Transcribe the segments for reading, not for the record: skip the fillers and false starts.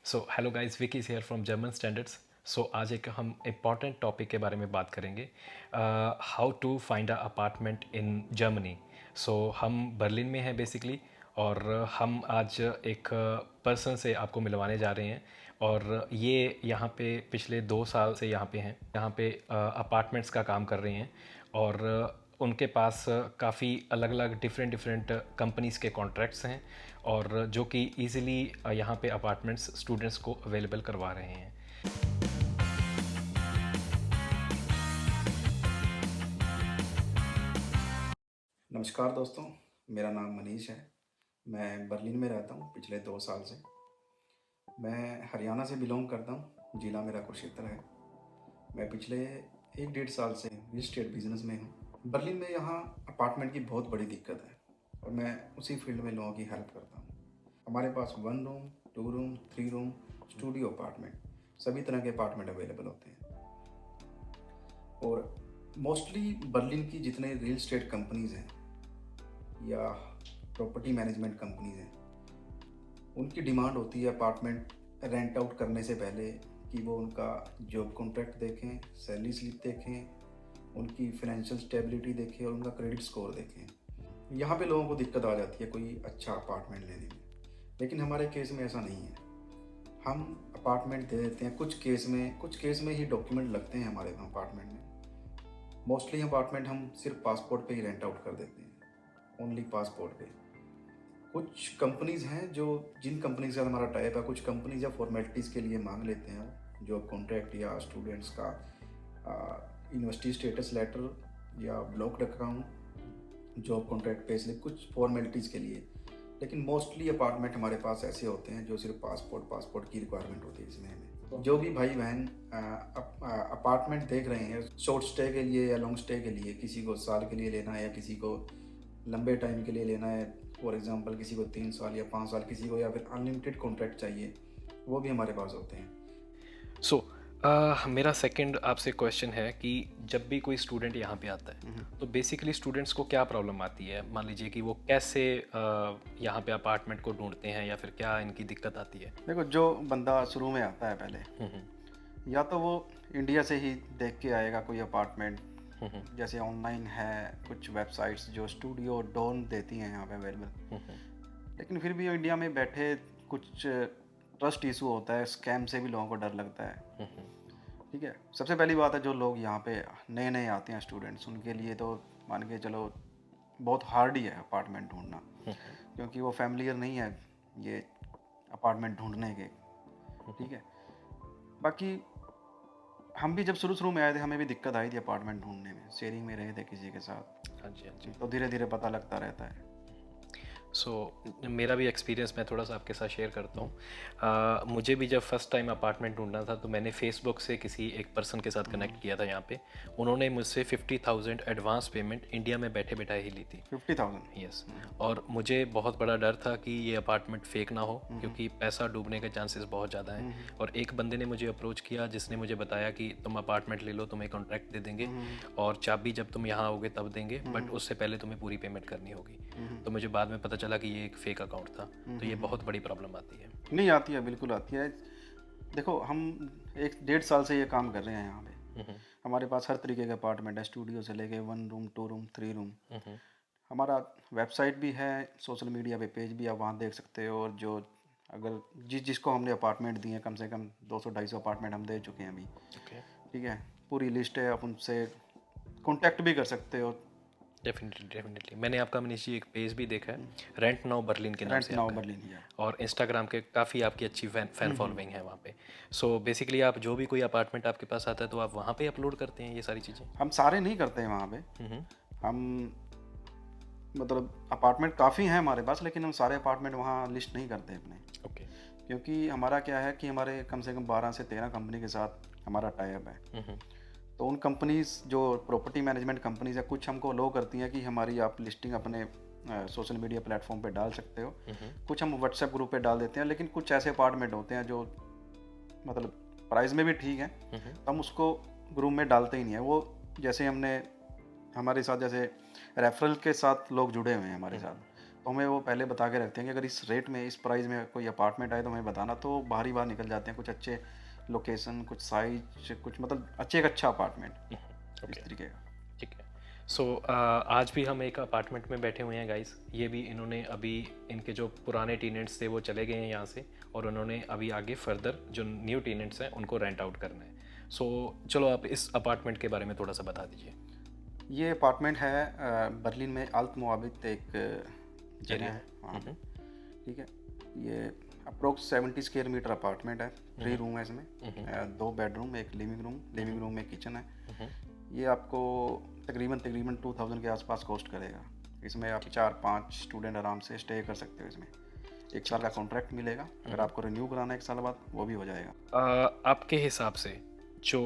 So hello guys, Vicky is here from German standards. So आज एक हम इम्पॉर्टेंट टॉपिक के बारे में बात करेंगे, how to find a apartment in Germany. So हम बर्लिन में हैं बेसिकली, और हम आज एक पर्सन से आपको मिलवाने जा रहे हैं। और ये यहाँ पे पिछले 2 साल से यहाँ पे हैं, यहाँ पे अपार्टमेंट्स का काम कर रहे हैं। और उनके पास काफ़ी अलग अलग डिफरेंट डिफरेंट कंपनीज़ के कॉन्ट्रैक्ट्स हैं, और जो कि इजीली यहाँ पे अपार्टमेंट्स स्टूडेंट्स को अवेलेबल करवा रहे हैं। नमस्कार दोस्तों, मेरा नाम मनीष है। मैं बर्लिन में रहता हूँ पिछले 2 साल से। मैं हरियाणा से बिलॉन्ग करता हूँ, ज़िला मेरा कुरुक्षेत्र है। मैं पिछले 1 डेढ़ साल से रियल एस्टेट बिज़नेस में हूँ। बर्लिन में यहाँ अपार्टमेंट की बहुत बड़ी दिक्कत है और मैं उसी फील्ड में लोगों की हेल्प करता हूँ। हमारे पास 1 room, 2 room, 3 room, studio apartment, सभी तरह के अपार्टमेंट अवेलेबल होते हैं। और मोस्टली बर्लिन की जितने रियल एस्टेट कंपनीज़ हैं या प्रॉपर्टी मैनेजमेंट कंपनीज़ हैं, उनकी डिमांड होती है अपार्टमेंट रेंट आउट करने से पहले कि वो उनका जॉब कॉन्ट्रैक्ट देखें, सैलरी स्लिप देखें, उनकी फाइनेंशियल स्टेबिलिटी देखें और उनका क्रेडिट स्कोर देखें। यहाँ पे लोगों को दिक्कत आ जाती है कोई अच्छा अपार्टमेंट लेने में, लेकिन हमारे केस में ऐसा नहीं है। हम अपार्टमेंट दे देते हैं, कुछ केस में ही डॉक्यूमेंट लगते हैं हमारे अपार्टमेंट में। मोस्टली अपार्टमेंट हम सिर्फ पासपोर्ट पे ही रेंट आउट कर देते हैं, ओनली पासपोर्ट पे। कुछ कंपनीज़ हैं जो जिन कंपनी के साथ हमारा टाइप है, कुछ कंपनीज या फॉर्मेलिटीज़ के लिए मांग लेते हैं जॉब कॉन्ट्रैक्ट या स्टूडेंट्स का यूनिवर्सिटी स्टेटस लेटर या blocked account, job contract pay slip, कुछ फॉर्मेलिटीज़ के लिए। लेकिन मोस्टली अपार्टमेंट हमारे पास ऐसे होते हैं जो सिर्फ पासपोर्ट की रिक्वायरमेंट होती है इसमें हमें। जो भी भाई बहन अपार्टमेंट देख रहे हैं शॉर्ट स्टे के लिए या लॉन्ग स्टे के लिए, किसी को साल के लिए लेना है या किसी को लंबे टाइम के लिए लेना है, फॉर एग्जांपल किसी को 3 साल या 5 साल, किसी को या फिर अनलिमिटेड कॉन्ट्रैक्ट चाहिए, वो भी हमारे पास होते हैं। सो मेरा सेकंड आपसे क्वेश्चन है कि जब भी कोई स्टूडेंट यहाँ पे आता है तो बेसिकली स्टूडेंट्स को क्या प्रॉब्लम आती है। मान लीजिए कि वो कैसे यहाँ पे अपार्टमेंट को ढूंढते हैं, या फिर क्या इनकी दिक्कत आती है। देखो, जो बंदा शुरू में आता है पहले, या तो वो इंडिया से ही देख के आएगा कोई अपार्टमेंट, जैसे ऑनलाइन है कुछ वेबसाइट्स जो स्टूडियो डॉन देती हैं यहाँ पे अवेलेबल। लेकिन फिर भी इंडिया में बैठे कुछ ट्रस्ट इशू होता है, स्कैम से भी लोगों को डर लगता है। ठीक है, सबसे पहली बात है जो लोग यहाँ पे नए नए आते हैं स्टूडेंट्स, उनके लिए तो मान के चलो बहुत हार्ड ही है अपार्टमेंट ढूंढना, क्योंकि वो फैमिलियर नहीं है ये अपार्टमेंट ढूंढने के। ठीक है, बाकी हम भी जब शुरू शुरू में आए थे हमें भी दिक्कत आई थी अपार्टमेंट ढूंढने में, शेयरिंग में रहे थे किसी के साथ, हाँ जी, हाँ जी। तो धीरे धीरे पता लगता रहता है। सो मेरा भी एक्सपीरियंस मैं थोड़ा सा आपके साथ शेयर करता हूँ। मुझे भी जब फर्स्ट टाइम अपार्टमेंट ढूंढना था तो मैंने फेसबुक से किसी एक पर्सन के साथ कनेक्ट किया था यहाँ पे। उन्होंने मुझसे 50,000 एडवांस पेमेंट इंडिया में बैठे बैठाए ही ली थी। 50,000। यस। और मुझे बहुत बड़ा डर था कि ये अपार्टमेंट फेक ना हो, क्योंकि पैसा डूबने के चांसेस बहुत ज़्यादा हैं। और एक बंदे ने मुझे अप्रोच किया जिसने मुझे बताया कि तुम अपार्टमेंट ले लो, तुम्हें कॉन्ट्रैक्ट दे देंगे और चाबी जब तुम यहाँ आओगे तब देंगे, बट उससे पहले तुम्हें पूरी पेमेंट करनी होगी। तो मुझे बाद में पता चला कि ये एक फेक अकाउंट था। तो ये बहुत बड़ी प्रॉब्लम आती है। नहीं, आती है, बिल्कुल आती है। देखो, हम 1 डेढ़ साल से ये काम कर रहे हैं यहाँ पे। हमारे पास हर तरीके के अपार्टमेंट है, स्टूडियो से लेके 1 रूम, 2 रूम, 3 रूम। हमारा वेबसाइट भी है, सोशल मीडिया पे पेज भी आप वहाँ देख सकते हो। और जो अगर जिसको हमने अपार्टमेंट दिए, कम से कम 200-250 अपार्टमेंट हम दे चुके हैं अभी। ओके। ठीक है, पूरी लिस्ट है, आप उनसे कांटेक्ट भी कर सकते हो। डेफिनेटली डेफिनेटली, मैंने आपका मनीष जी एक पेज भी देखा है, रेंट नाउ बर्लिन के नाम रेंट से नाउ आपका है। बर्लिन या और इंस्टाग्राम के काफ़ी आपकी अच्छी फैन फॉलोइंग है वहाँ पे। सो बेसिकली आप जो भी कोई अपार्टमेंट आपके पास आता है तो आप वहाँ पे अपलोड करते हैं ये सारी चीज़ें। हम सारे नहीं करते हैं वहाँ पे। हम मतलब अपार्टमेंट काफ़ी हैं हमारे पास, लेकिन हम सारे अपार्टमेंट वहाँ लिस्ट नहीं करते अपने, ओके। क्योंकि हमारा क्या है कि हमारे कम से कम 12 से 13 कंपनी के साथ हमारा टाइप है। तो उन कंपनीज जो प्रॉपर्टी मैनेजमेंट कंपनीज है, कुछ हमको लो करती हैं कि हमारी आप लिस्टिंग अपने सोशल मीडिया प्लेटफॉर्म पे डाल सकते हो। कुछ हम व्हाट्सएप ग्रुप पे डाल देते हैं, लेकिन कुछ ऐसे अपार्टमेंट होते हैं जो मतलब प्राइस में भी ठीक है, तो हम उसको ग्रुप में डालते ही नहीं है। वो जैसे हमने हमारे साथ जैसे रेफरल के साथ लोग जुड़े हुए हैं हमारे साथ, तो हमें वो पहले बता के रखते हैं कि अगर इस रेट में, इस प्राइस में कोई अपार्टमेंट आए तो हमें बताना, तो बाहर ही बाहर निकल जाते हैं। कुछ अच्छे लोकेशन, कुछ साइज, कुछ मतलब एक अच्छा अपार्टमेंट इस ओके, तरीके का। ठीक है। सो आज भी हम एक अपार्टमेंट में बैठे हुए हैं गाइस। ये भी इन्होंने अभी, इनके जो पुराने टेनेंट्स थे वो चले गए हैं यहाँ से, और उन्होंने अभी आगे फर्दर जो न्यू टेनेंट्स हैं उनको रेंट आउट करना है। सो चलो आप इस अपार्टमेंट के बारे में थोड़ा सा बता दीजिए। ये अपार्टमेंट है बर्लिन में, अल्त मोआबित एक जगह है वहाँ पे, ठीक है। ये अप्रोक्स 70 स्क्वायर मीटर अपार्टमेंट है। 3 रूम है इसमें, 2 बेडरूम, एक लिविंग रूम में किचन है। ये आपको तकरीबन 2000 के आसपास कॉस्ट करेगा। इसमें आप 4-5 स्टूडेंट आराम से स्टे कर सकते हो। इसमें 1 साल का कॉन्ट्रैक्ट मिलेगा। अगर आपको रिन्यू कराना है 1 साल बाद, वो भी हो जाएगा। आपके हिसाब से जो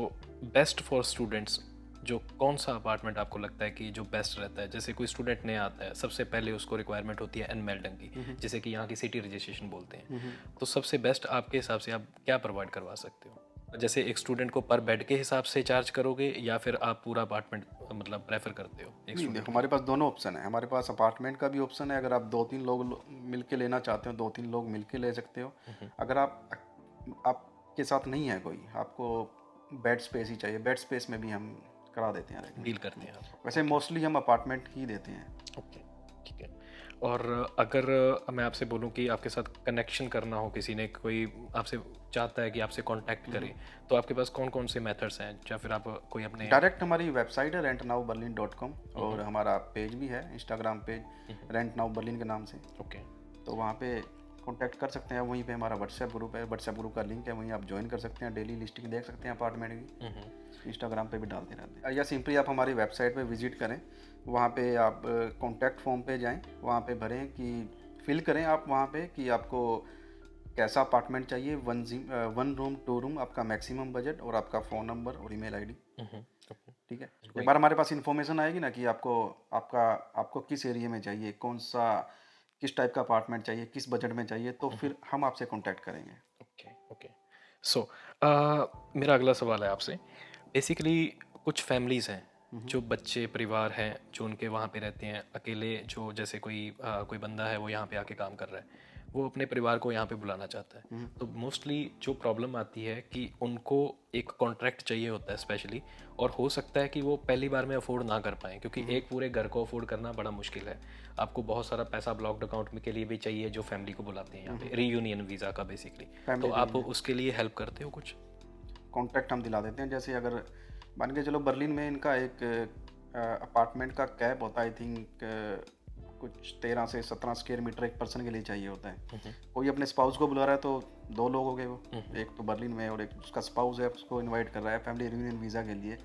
बेस्ट फॉर स्टूडेंट्स, जो कौन सा अपार्टमेंट आपको लगता है कि जो बेस्ट रहता है? जैसे कोई स्टूडेंट नया आता है, सबसे पहले उसको रिक्वायरमेंट होती है एनमेल्टन की, जिसे कि यहाँ की सिटी रजिस्ट्रेशन बोलते हैं। तो सबसे बेस्ट आपके हिसाब से आप क्या प्रोवाइड करवा सकते हो? जैसे एक स्टूडेंट को पर बेड के हिसाब से चार्ज करोगे, या फिर आप पूरा अपार्टमेंट मतलब प्रेफर करते हो एक नहीं, स्टूडेंट? देखो हमारे पास दोनों ऑप्शन है। हमारे पास अपार्टमेंट का भी ऑप्शन है। अगर आप 2-3 लोग मिल के लेना चाहते हो, 2-3 लोग मिल के ले सकते हो। अगर आपके साथ नहीं है कोई, आपको बेड स्पेस ही चाहिए, बेड स्पेस में भी हम करा देते हैं। डील करते हैं आप? वैसे मोस्टली हम अपार्टमेंट ही देते हैं। ओके, ठीक है। और अगर मैं आपसे बोलूं कि आपके साथ कनेक्शन करना हो, किसी ने कोई आपसे चाहता है कि आपसे कांटेक्ट करे, तो आपके पास कौन कौन से मेथड्स हैं? या फिर आप कोई अपने डायरेक्ट हमारी वेबसाइट है rentnowberlin.com, और हमारा पेज भी है, Instagram page rent now Berlin के नाम से। ओके, तो वहाँ पे कांटेक्ट कर सकते हैं। वहीं पे हमारा व्हाट्सएप ग्रुप है, व्हाट्सएप ग्रुप का लिंक है, वहीं आप ज्वाइन कर सकते हैं। डेली लिस्टिंग देख सकते हैं अपार्टमेंट की, इंस्टाग्राम पे भी डालते रहते हैं। या सिंपली आप हमारी वेबसाइट पे विजिट करें, वहाँ पे आप कॉन्टैक्ट फॉर्म पे जाएं, वहाँ पे भरें कि फिल करें आप वहाँ पे कि आपको कैसा अपार्टमेंट चाहिए, 1 रूम 2 रूम, आपका मैक्सिमम बजट और आपका फ़ोन नंबर और ईमेल आईडी, ठीक है। एक बार हमारे पास इन्फॉर्मेशन आएगी ना कि आपको किस एरिया में चाहिए, किस टाइप का अपार्टमेंट चाहिए, किस बजट में चाहिए, तो फिर हम आपसे कांटेक्ट करेंगे। Okay, okay. सो मेरा अगला सवाल है आपसे। बेसिकली कुछ फैमिलीज़ हैं, जो बच्चे परिवार हैं, जो उनके वहाँ पे रहते हैं अकेले, जो जैसे कोई बंदा है वो यहाँ पे आके काम कर रहा है, वो अपने परिवार को यहाँ पे बुलाना चाहता है। तो मोस्टली जो प्रॉब्लम आती है कि उनको एक कॉन्ट्रैक्ट चाहिए होता है स्पेशली, और हो सकता है कि वो पहली बार में अफोर्ड ना कर पाएँ, क्योंकि एक पूरे घर को अफोर्ड करना बड़ा मुश्किल है। आपको बहुत सारा पैसा ब्लॉक्ड अकाउंट में के लिए भी चाहिए, जो फैमिली को बुलाते हैं यहाँ पे, रीयूनियन वीज़ा का बेसिकली। तो आप उसके लिए हेल्प करते हो कुछ? कॉन्ट्रैक्ट हम दिला देते हैं। जैसे अगर मान के चलो बर्लिन में इनका एक अपार्टमेंट का कैप होता है, आई थिंक कुछ 13 से 17 स्क्वायर मीटर एक पर्सन के लिए चाहिए होता है। कोई अपने स्पाउस को बुला रहा है तो 2 लोग हो गए वो, एक तो बर्लिन में और एक उसका स्पाउस है, उसको इनवाइट कर रहा है फैमिली रियूनियन वीज़ा के लिए।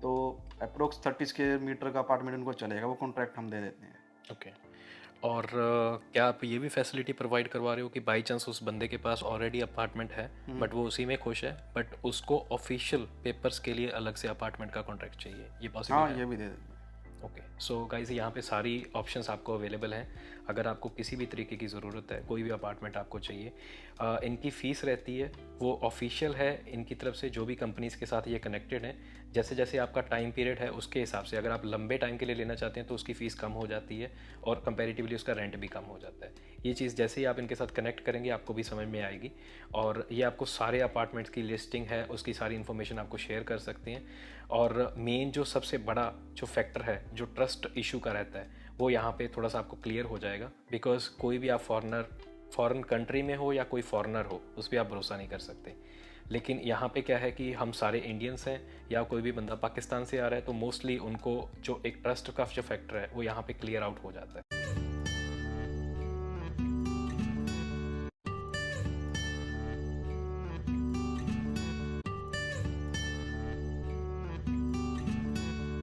तो अप्रोक्स 30 स्क्वायर मीटर का अपार्टमेंट उनको चलेगा, वो कॉन्ट्रैक्ट हम दे देते हैं। ओके। और क्या आप ये भी फैसिलिटी प्रोवाइड करवा रहे हो कि बाई चांस उस बंदे के पास ऑलरेडी अपार्टमेंट है, बट वो उसी में खुश है, बट उसको ऑफिशियल पेपर्स के लिए अलग से अपार्टमेंट का कॉन्ट्रैक्ट चाहिए, ये पॉसिबल हाँ, है? ये भी दे देते हैं। ओके। सो गाइज, यहाँ पे सारी ऑप्शंस आपको अवेलेबल हैं। अगर आपको किसी भी तरीके की ज़रूरत है, कोई भी अपार्टमेंट आपको चाहिए, इनकी फ़ीस रहती है, वो ऑफिशियल है इनकी तरफ से, जो भी कंपनीज़ के साथ ये कनेक्टेड हैं। जैसे जैसे आपका टाइम पीरियड है उसके हिसाब से, अगर आप लंबे टाइम के लिए लेना चाहते हैं तो उसकी फ़ीस कम हो जाती है, और कंपैरेटिवली उसका रेंट भी कम हो जाता है। ये चीज़ जैसे ही आप इनके साथ कनेक्ट करेंगे आपको भी समझ में आएगी, और ये आपको सारे अपार्टमेंट्स की लिस्टिंग है, उसकी सारी इन्फॉर्मेशन आपको शेयर कर सकते हैं। और मेन जो सबसे बड़ा जो फैक्टर है, जो ट्रस्ट इशू का रहता है, वो यहाँ पे थोड़ा सा आपको क्लियर हो जाएगा। बिकॉज कोई भी आप फॉरेन कंट्री में हो या कोई फॉरेनर हो, उस पर आप भरोसा नहीं कर सकते। लेकिन यहाँ पे क्या है कि हम सारे इंडियंस हैं, या कोई भी बंदा पाकिस्तान से आ रहा है, तो मोस्टली उनको जो एक ट्रस्ट का जो फैक्टर है वो यहाँ पे क्लियर आउट हो जाता है।